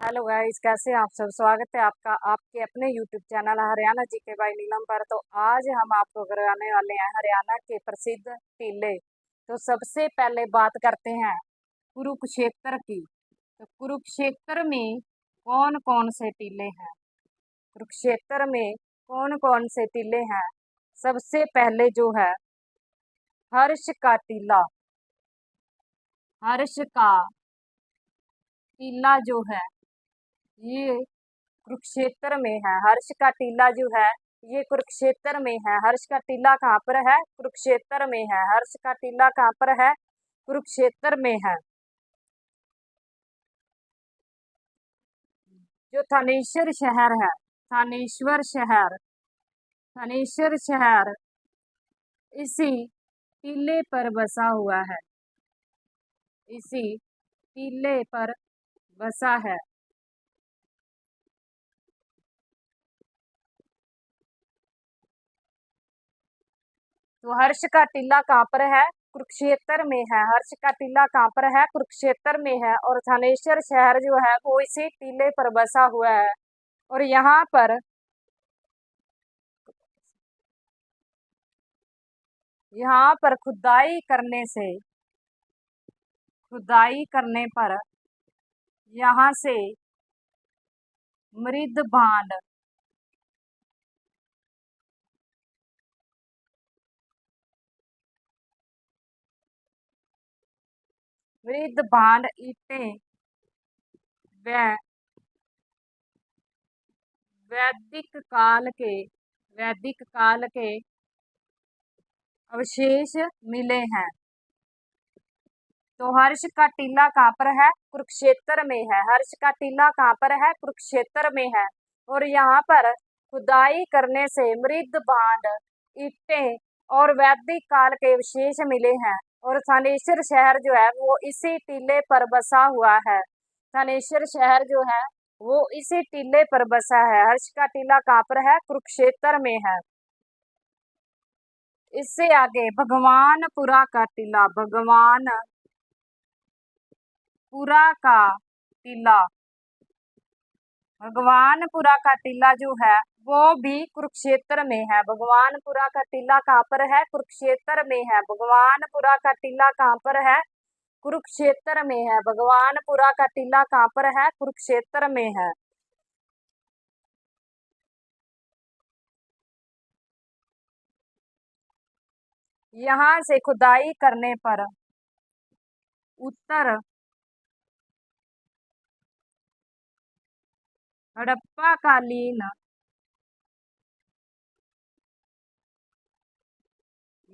Hello guys, कैसे हैं आप सब। स्वागत है आपका आपके अपने YouTube channel Haryana GK by Neelam पर। तो आज हम आपको कराने वाले हैं हरियाणा के प्रसिद्ध टीले। तो सबसे पहले बात करते हैं कुरुक्षेत्र की। तो कुरुक्षेत्र में कौन कौन से टीले हैं? कुरुक्षेत्र में कौन कौन से टीले हैं? सबसे पहले जो है हर्ष का टीला। हर्ष का टीला जो है ये कुरुक्षेत्र में है। हर्ष का टीला जो है ये कुरुक्षेत्र में है। हर्ष का टीला कहाँ पर है? कुरुक्षेत्र में है। हर्ष का टीला कहाँ पर है? कुरुक्षेत्र में है। जो थानेश्वर शहर है, थानेश्वर शहर, थानेश्वर शहर इसी टीले पर बसा हुआ है। इसी टीले पर बसा है। तो हर्ष का टीला कहाँ पर है? कुरुक्षेत्र में है। हर्ष का टीला कहाँ पर है? कुरुक्षेत्र में है। और थानेश्वर शहर जो है वो इसी टीले पर बसा हुआ है। और यहाँ पर खुदाई करने पर यहाँ से मृद भांड ईंटें व वैदिक काल के वैदिक काल के अवशेष मिले हैं। तो हर्ष का टीला कहाँ पर है? कुरुक्षेत्र में है। हर्ष का टीला कहाँ पर है? कुरुक्षेत्र में है। और यहाँ पर खुदाई करने से मृद भांड, ईंटें और वैदिक काल के अवशेष मिले हैं। और थानेश्वर शहर जो है वो इसी टीले पर बसा हुआ है। थानेश्वर शहर जो है वो इसी टीले पर बसा है। हर्ष का टीला कहाँ पर है? कुरुक्षेत्र में है। इससे आगे भगवानपुरा का टीला। टीला भगवानपुरा का टीला जो है वो भी कुरुक्षेत्र में है। भगवानपुरा का टीला कहाँ पर है? कुरुक्षेत्र में है। भगवानपुरा का टीला कहाँ पर है? कुरुक्षेत्र में है। भगवानपुरा का टीला कहाँ पर है? कुरुक्षेत्र में है। यहाँ से खुदाई करने पर उत्तर हड़प्पा कालीन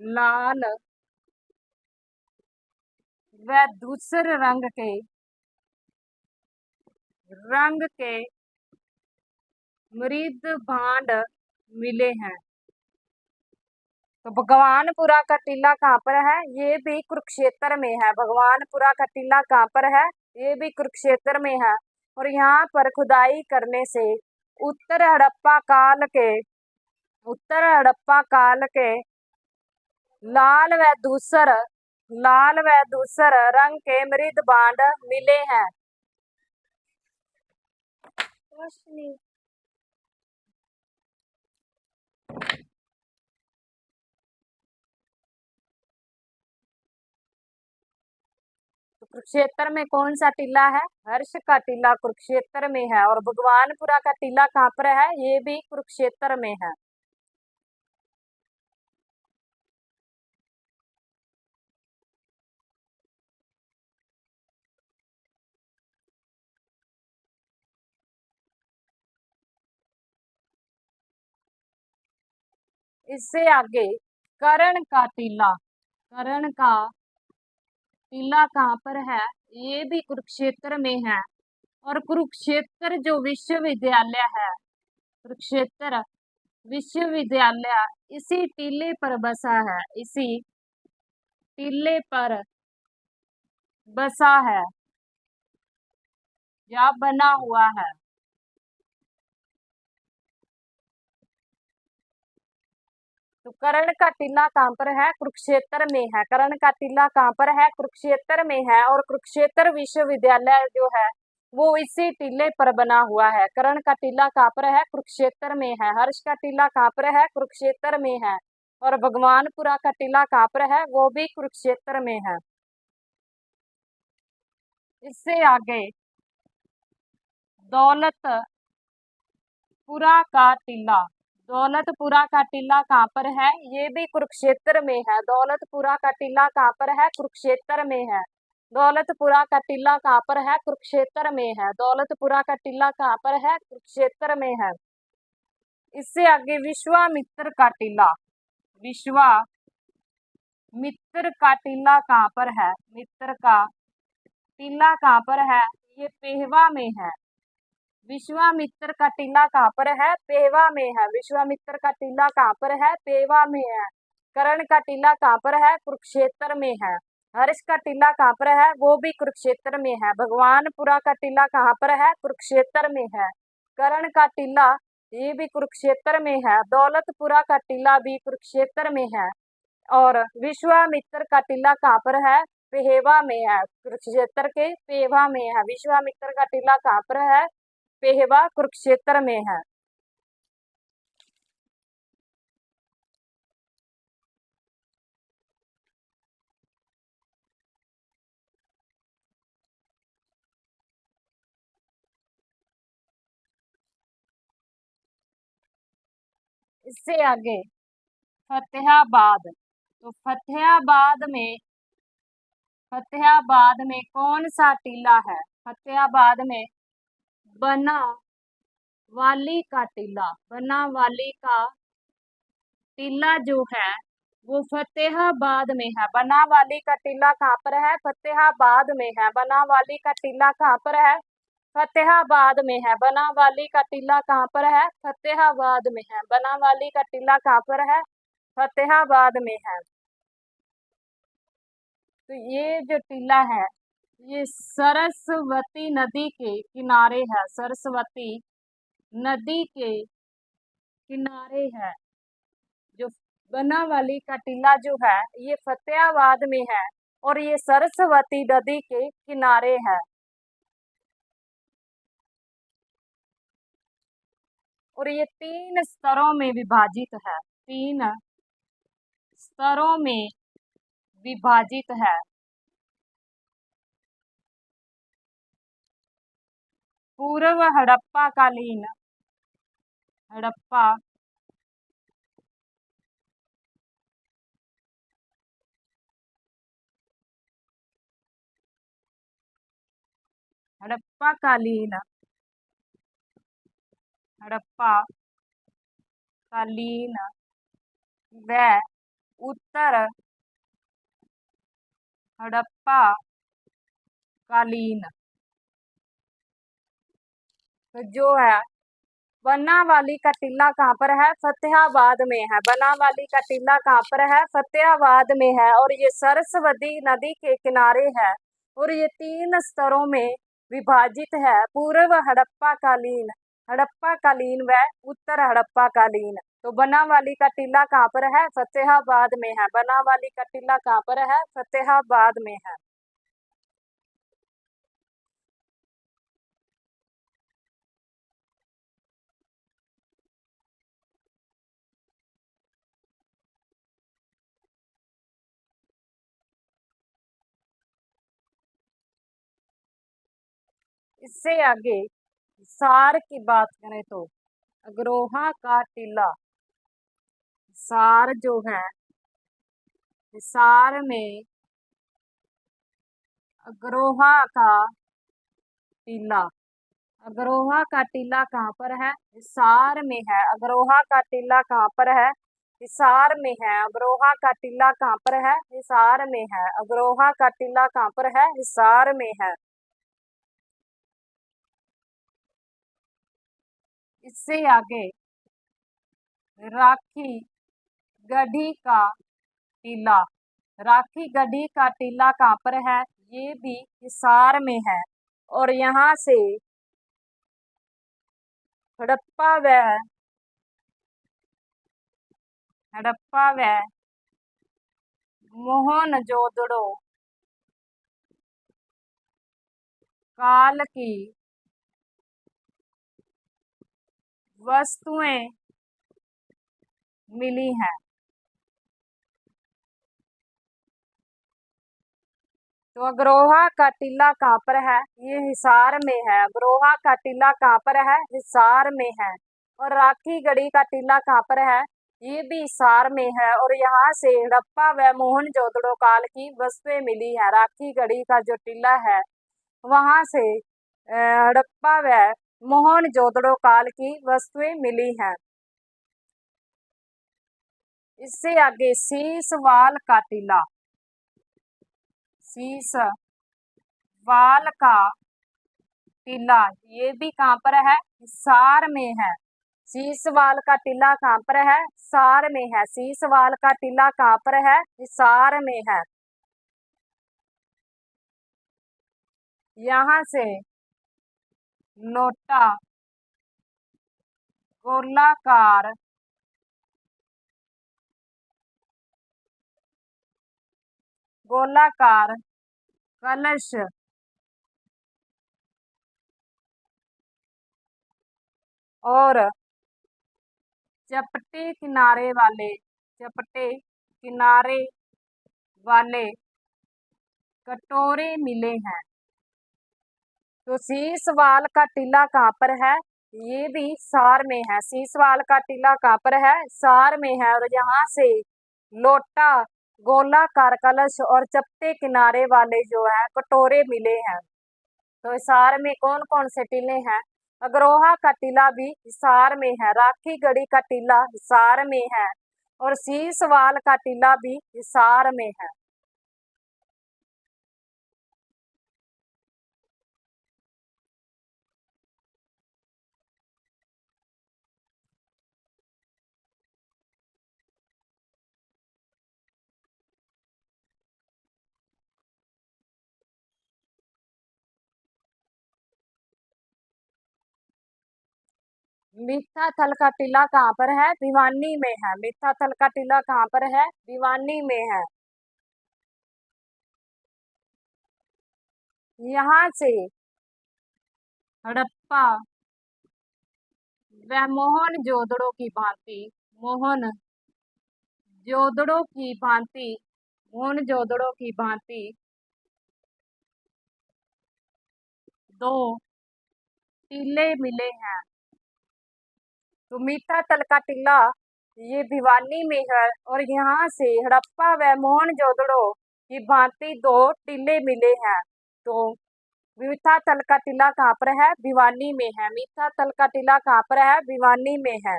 लाल व धूसर रंग के मृद भांड मिले हैं। तो भगवानपुरा का टीला कहाँ पर है? ये भी कुरुक्षेत्र में है। भगवानपुरा का टीला कहाँ पर है? ये भी कुरुक्षेत्र में है। और यहाँ पर खुदाई करने से उत्तर हड़प्पा काल के उत्तर हड़प्पा काल के लाल व धूसर रंग के मृद भांड मिले हैं। कुरुक्षेत्र में कौन सा टीला है? हर्ष का टीला कुरुक्षेत्र में है। और भगवानपुरा का टीला कहाँ पर है? ये भी कुरुक्षेत्र में है। इससे आगे कर्ण का टीला कहाँ पर है? ये भी कुरुक्षेत्र में है। और कुरुक्षेत्र जो विश्वविद्यालय है, कुरुक्षेत्र विश्वविद्यालय इसी टीले पर बसा है। इसी टीले पर बसा है या बना हुआ है। तो कर्ण का टीला कहाँ पर है? कुरुक्षेत्र में है। कर्ण का टीला कहाँ पर है? कुरुक्षेत्र में है। और कुरुक्षेत्र विश्वविद्यालय जो है वो इसी टीले पर बना हुआ है। कर्ण का टीला कहाँ पर है? कुरुक्षेत्र में है। हर्ष का टीला कहाँ पर है? कुरुक्षेत्र में है। और भगवानपुरा का टीला कहाँ पर है? वो भी कुरुक्षेत्र में है। इससे आगे दौलतपुरा का टीला। दौलतपुरा का टीला कहाँ पर है? ये भी कुरुक्षेत्र में है। दौलतपुरा का टीला कहाँ पर है? कुरुक्षेत्र में है। दौलतपुरा का टीला कहाँ पर है? कुरुक्षेत्र में है। दौलतपुरा का टीला कहाँ पर है? कुरुक्षेत्र में है। इससे आगे विश्वामित्र का टीला। विश्वामित्र का टीला कहाँ पर है? मित्र का टीला कहाँ पर है? ये पेहवा में है। विश्वामित्र का टीला कहाँ पर है? पेहवा में है। विश्वामित्र का टीला कहाँ पर है? पेहवा में है। कर्ण का टीला कहाँ पर है? कुरुक्षेत्र में है। हर्ष का टीला कहाँ पर है? वो भी कुरुक्षेत्र में है। भगवानपुरा का टीला कहाँ पर है? कुरुक्षेत्र में है। कर्ण का टीला ये भी कुरुक्षेत्र में है। दौलतपुरा का टीला भी कुरुक्षेत्र में है। और विश्वामित्र का टीला कहाँ पर है? पेहवा में है। कुरुक्षेत्र के पेहवा में है। विश्वामित्र का टीला कहाँ पर है? पेहवा कुरुक्षेत्र में है। इससे आगे फतेहाबाद। तो फतेहाबाद में कौन सा टीला है? फतेहाबाद में बनावाली का टीला। बनावाली का टीला जो है वो फतेहाबाद में है। बनावाली का टीला कहाँ पर है? फतेहाबाद में है। बनावाली का टीला कहाँ पर है? फतेहाबाद में है। बनावाली का टीला कहाँ पर है? फतेहाबाद में है। बनावाली का टीला कहाँ पर है? फतेहाबाद में है। तो ये जो टीला है ये सरस्वती नदी के किनारे है। सरस्वती नदी के किनारे है। जो बनावाली का टीला जो है ये फतेहाबाद में है और ये सरस्वती नदी के किनारे है। और ये 3 स्तरों में विभाजित है। 3 स्तरों में विभाजित है। पूर्व हड़प्पा कालीन हड़प्पा हड़प्पा कालीन हड़प्पा कालीन व उत्तर हड़प्पा कालीन। तो जो है बनावाली का टीला कहाँ पर है? फतेहाबाद में है। बनावाली का टीला कहाँ पर है? फतेहाबाद में है और ये सरस्वती नदी के किनारे है और ये 3 स्तरों में विभाजित है। पूर्व हड़प्पा कालीन व उत्तर हड़प्पा कालीन। तो बनावाली का टीला कहाँ पर है? फतेहाबाद में है। बनावाली का टीला कहाँ पर है? फतेहाबाद में है। इससे आगे सार की बात करें तो अग्रोहा का टीला। सार जो है सार में अग्रोहा का टीला। अग्रोहा का टीला कहाँ पर है? हिसार में है। अग्रोहा का टीला कहाँ पर है? हिसार में है। अग्रोहा का टीला कहाँ पर है? हिसार में है। अग्रोहा का टीला कहाँ पर है? हिसार में है। इससे आगे राखी गढ़ी का टीला। राखी गढ़ी का टीला कहाँ पर है? ये भी हिसार में है। और यहाँ से हड़प्पा व मोहनजोदड़ो काल की वस्तुएं मिली हैं। तो अग्रोहा का टीला कहाँ पर है? ये हिसार में है। अग्रोहा का टीला कहाँ पर है? हिसार में है। और राखी गढ़ी का टीला कहाँ पर है? ये भी हिसार में है। और यहाँ से हड़प्पा व मोहनजोदड़ो काल की वस्तुएं मिली है। राखी गढ़ी का जो टीला है वहां से हड़प्पा व मोहनजोदड़ो काल की वस्तुएं मिली हैं। इससे आगे सीसवाल का टीला, सीसवाल का टीला ये भी कहाँ पर है? हिसार में है। सीसवाल का टीला कहाँ पर है? हिसार में है। सीसवाल का टीला कहाँ पर है? हिसार में है। यहाँ से लोटा गोलाकार गोलाकार कलश और चपटे किनारे वाले कटोरे मिले हैं। तो सीसवाल का टीला कहाँ पर है? ये भी सार में है। सीसवाल का टीला कहाँ पर है? सार में है। और यहाँ से लोटा गोलाकार कलश और चपटे किनारे वाले जो है कटोरे मिले हैं। तो हिसार में कौन कौन से टीले हैं? अग्रोहा का टीला भी हिसार में है। राखी गढ़ी का टीला हिसार में है। और सीसवाल का टीला भी हिसार में है। मिठाथल का टीला कहाँ पर है? भिवानी में है। मिठाथल का टीला कहाँ पर है? भिवानी में है। यहाँ से हड़प्पा व मोहन जोदड़ों की भांति दो टीले मिले हैं। तो मिठाथल का टीला ये भिवानी में है। और यहाँ से हड़प्पा व मोहनजोदड़ो की भांति दो टीले मिले हैं। तो मिठाथल का टीला कहाँ पर है? भिवानी में है। मिठाथल का टीला कहाँ पर है? भिवानी में है।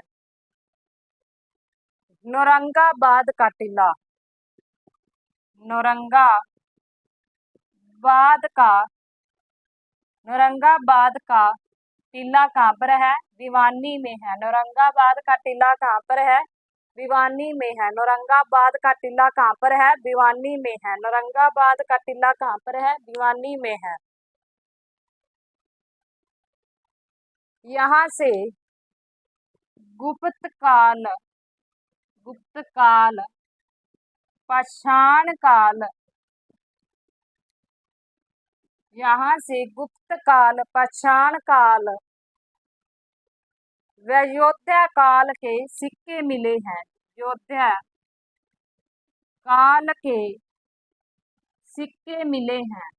नौरंगाबाद का टीला, नौरंगाबाद का टीला कहाँ पर है? भिवानी में है। नौरंगाबाद का टीला कहाँ पर है? भिवानी में है। नौरंगाबाद का टीला कहाँ पर है? भिवानी में है। नौरंगाबाद का टीला कहाँ पर है? भिवानी में है। यहाँ से गुप्त काल, पाषाण काल, यहाँ से गुप्त काल, पाषाण काल व योध्या काल के सिक्के मिले हैं। योध्या काल के सिक्के मिले हैं।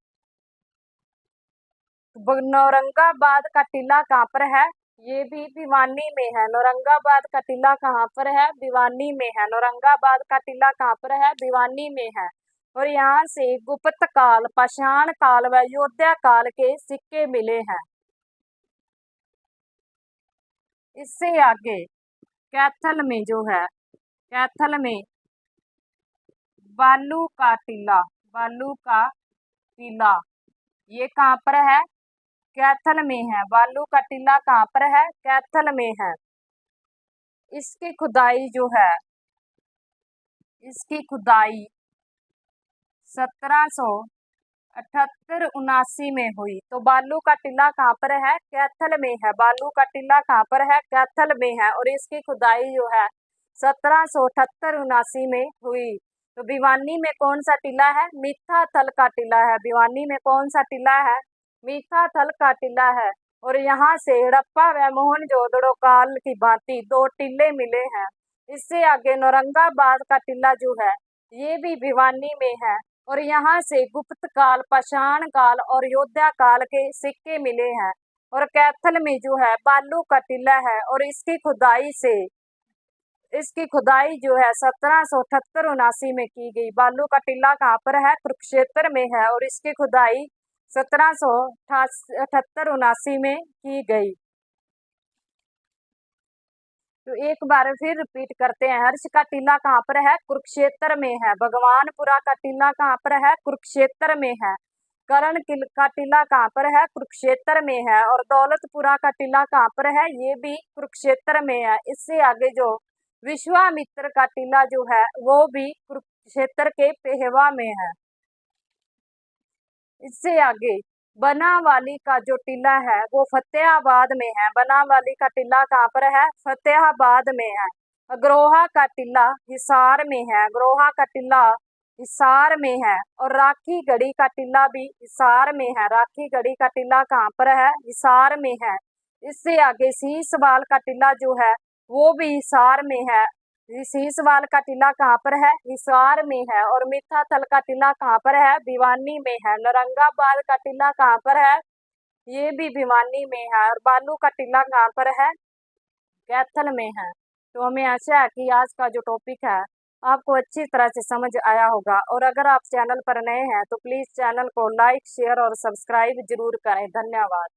नौरंगाबाद का टीला कहाँ पर है? ये भी भिवानी में है। नौरंगाबाद का टीला कहाँ पर है? भिवानी में है। नौरंगाबाद का टीला कहाँ पर है? भिवानी में है। और यहाँ से गुप्त काल, पाषाण काल व योध्या काल के सिक्के मिले हैं। इससे आगे कैथल में जो है, कैथल में बालू का टीला ये कहाँ पर है? कैथल में है। बालू का टीला कहाँ पर है? कैथल में है। इसकी खुदाई जो है, इसकी खुदाई 1778-79 में हुई। तो बालू का टीला कहाँ पर है? कैथल में है। बालू का टीला कहाँ पर है? कैथल में है। और इसकी खुदाई जो है 1778-79 में हुई। तो भिवानी में कौन सा टीला है? मिठाथल का टीला है। भिवानी में कौन सा टीला है? मिठाथल का टीला है। और यहाँ से हड़प्पा व मोहनजोदड़ो काल की भांति 2 टीले मिले हैं। इससे आगे औरंगाबाद का टीला जो है ये भी भिवानी में है और यहाँ से गुप्त काल, पाषाण काल और योद्धा काल के सिक्के मिले हैं। और कैथल में जो है बालू का टीला है और इसकी खुदाई जो है 1778-79 में की गई। बालू का टीला कहाँ पर है? कुरुक्षेत्र में है और इसकी खुदाई 1778-79 में की गई। तो एक बार फिर रिपीट करते हैं, हर्ष का टीला कहाँ पर है? कुरुक्षेत्र में है। भगवानपुरा का टीला कहाँ पर है? कुरुक्षेत्र में है। करण का टीला कहाँ पर है? कुरुक्षेत्र में है। और दौलतपुरा का टीला कहाँ पर है? ये भी कुरुक्षेत्र में है। इससे आगे जो विश्वामित्र का टीला जो है वो भी कुरुक्षेत्र के पेहवा में है। इससे आगे बनावाली का जो टीला है वो फतेहाबाद में है। बनावाली का टीला कहाँ पर है? फतेहाबाद में है। अग्रोहा का टीला हिसार में है। अग्रोहा का टीला हिसार में है। और राखीगढ़ी का टीला भी हिसार में है। राखीगढ़ी का टीला कहाँ पर है? हिसार में है। इससे आगे सीसवाल का टीला जो है वो भी हिसार में है। सीसवाल का टीला कहाँ पर है? हिसार में है। और मिठाथल का टीला कहाँ पर है? भिवानी में है। औरंगाबाद का टीला कहाँ पर है? ये भी भिवानी में है। और बालू का टीला कहाँ पर है? कैथल में है। तो हमें आशा है कि आज का जो टॉपिक है आपको अच्छी तरह से समझ आया होगा। और अगर आप चैनल पर नए हैं तो प्लीज़ चैनल को लाइक, शेयर और सब्सक्राइब जरूर करें। धन्यवाद।